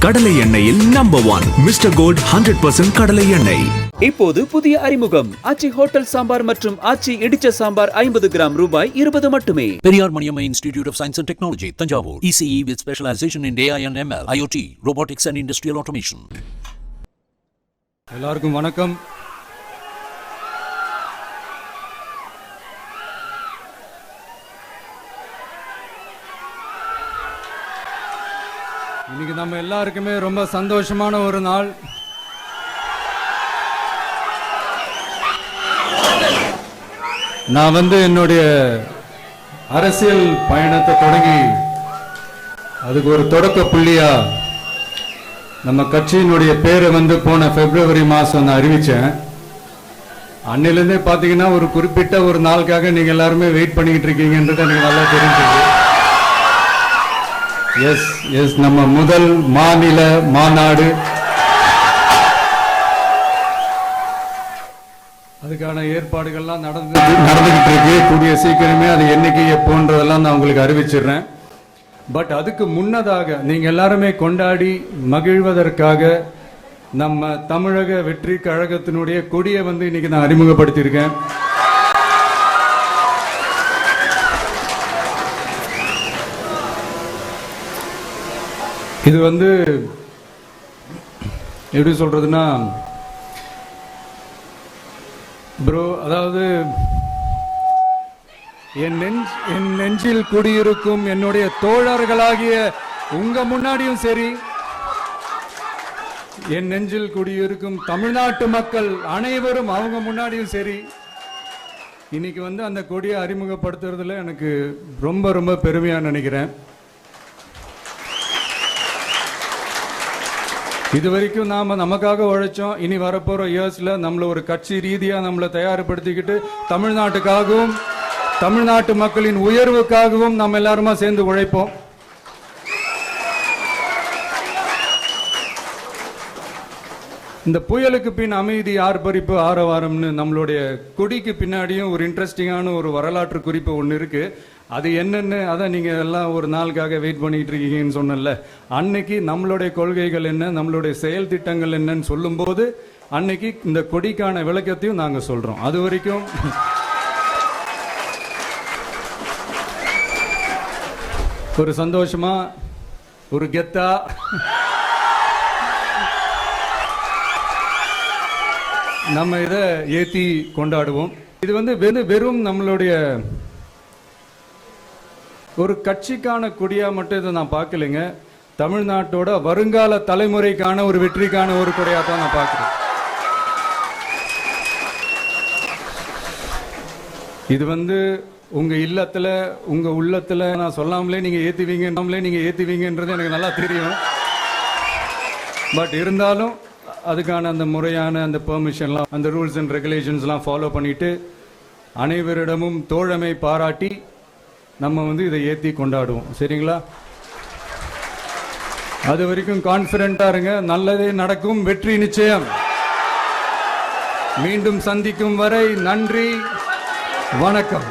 கடலை எண்ணெயில் number 1 mister gold 100% கடலை எண்ணெய். இப்போது புதிய அறிமுகம் ஆச்சி ஹோட்டல் சாம்பார் மற்றும் ஆச்சி இடிச்ச சாம்பார் 50 கிராம் ரூபாய் 20 மட்டுமே. Periyar Maniammai institute of science and technology, Thanjavur. ECE with specialization in AI and ML, IoT, robotics and industrial automation. எல்லாருக்கும் வணக்கம். இன்னைக்கு நம்ம எல்லாருக்குமே ரொம்ப சந்தோஷமான ஒரு நாள். நான் என்னுடைய அரசியல் பயணத்தை தொடங்கி அதுக்கு ஒரு தொடக்க புள்ளியா நம்ம கட்சியினுடைய பேரை போன பிப்ரவரி மாதம் நான் அறிவித்தேன். அன்னிலிருந்தே பார்த்தீங்கன்னா ஒரு குறிப்பிட்ட ஒரு நாளுக்காக நீங்கள் எல்லாருமே வெயிட் பண்ணிக்கிட்டு இருக்கீங்கன்றது எனக்கு நல்லா தெரிஞ்சது. எஸ் நம்ம முதல் மாநில மாநாடு, அதுக்கான ஏற்பாடுகள்லாம் நடந்துகிட்டு இருக்கு. கூடிய சீக்கிரமே அது என்னைக்கு எப்போன்றதெல்லாம் நான் உங்களுக்கு அறிவிச்சிடுறேன். பட் அதுக்கு முன்னதாக நீங்க எல்லாருமே கொண்டாடி மகிழ்வதற்காக நம்ம தமிழக வெற்றி கழகத்தினுடைய கொடியை இன்னைக்கு நான் அறிமுகப்படுத்தியிருக்கேன். இது எப்படி சொல்றதுன்னா ப்ரோ, அதாவது என் நெஞ்சில் குடியிருக்கும் என்னுடைய தோழர்களாகிய உங்க முன்னாடியும் சரி, என் நெஞ்சில் குடியிருக்கும் தமிழ்நாட்டு மக்கள் அனைவரும் அவங்க முன்னாடியும் சரி, இன்னைக்கு அந்த கொடியை அறிமுகப்படுத்துறதுல எனக்கு ரொம்ப ரொம்ப பெருமையா நினைக்கிறேன். இது வரைக்கும் நாம நமக்காக உழைச்சோம். இனி வரப்போற இயர்ஸ்ல நம்மள ஒரு கட்சி ரீதியா நம்மளை தயார்படுத்திக்கிட்டு தமிழ்நாட்டுக்காகவும் தமிழ்நாட்டு மக்களின் உயர்வுக்காகவும் நம்ம எல்லாருமா சேர்ந்து உழைப்போம். இந்த புயலுக்கு பின் அமைதி, ஆர்ப்பரிப்பு, ஆரவாரம்னு நம்மளுடைய கொடிக்கு பின்னாடியும் ஒரு இன்ட்ரெஸ்டிங்கான ஒரு வரலாற்று குறிப்பு ஒன்று இருக்கு. அது என்னன்னு அதான் நீங்க எல்லாம் ஒரு நாளுக்காக வெயிட் பண்ணிட்டு இருக்கீங்கன்னு சொன்னல. அன்னைக்கு நம்மளுடைய கொள்கைகள் என்ன, நம்மளுடைய செயல் திட்டங்கள் என்னன்னு சொல்லும் போது அன்னைக்கு இந்த கொடிக்கான விளக்கத்தையும் நாங்க சொல்றோம். அது வரைக்கும் ஒரு சந்தோஷமா, ஒரு கெத்தா நம்ம இதை ஏத்தி கொண்டாடுவோம். இது வெறும் நம்மளுடைய ஒரு கட்சிக்கான கொடியா மட்டும் இதை நான் பார்க்கலைங்க. தமிழ்நாட்டோட வருங்கால தலைமுறைக்கான ஒரு வெற்றிக்கான ஒரு கொடியா தான் நான் பார்க்கிறேன். இது உங்க இல்லத்துல, உங்க உள்ளத்துல நான் சொல்லாமலே நீங்க ஏத்துவீங்கன்றது எனக்கு நல்லா தெரியும். பட் இருந்தாலும் அதுக்கான அந்த முறையான அந்த பெர்மிஷன்லாம், அந்த ரூல்ஸ் அண்ட் ரெகுலேஷன்ஸ்லாம் ஃபாலோ பண்ணிட்டு அனைவரிடமும் தோழமை பாராட்டி நம்ம இதை ஏற்றி கொண்டாடுவோம். சரிங்களா? அது வரைக்கும் கான்ஃபிடென்ட்டா இருங்க. நல்லதே நடக்கும். வெற்றி நிச்சயம். மீண்டும் சந்திக்கும் வரை நன்றி, வணக்கம்.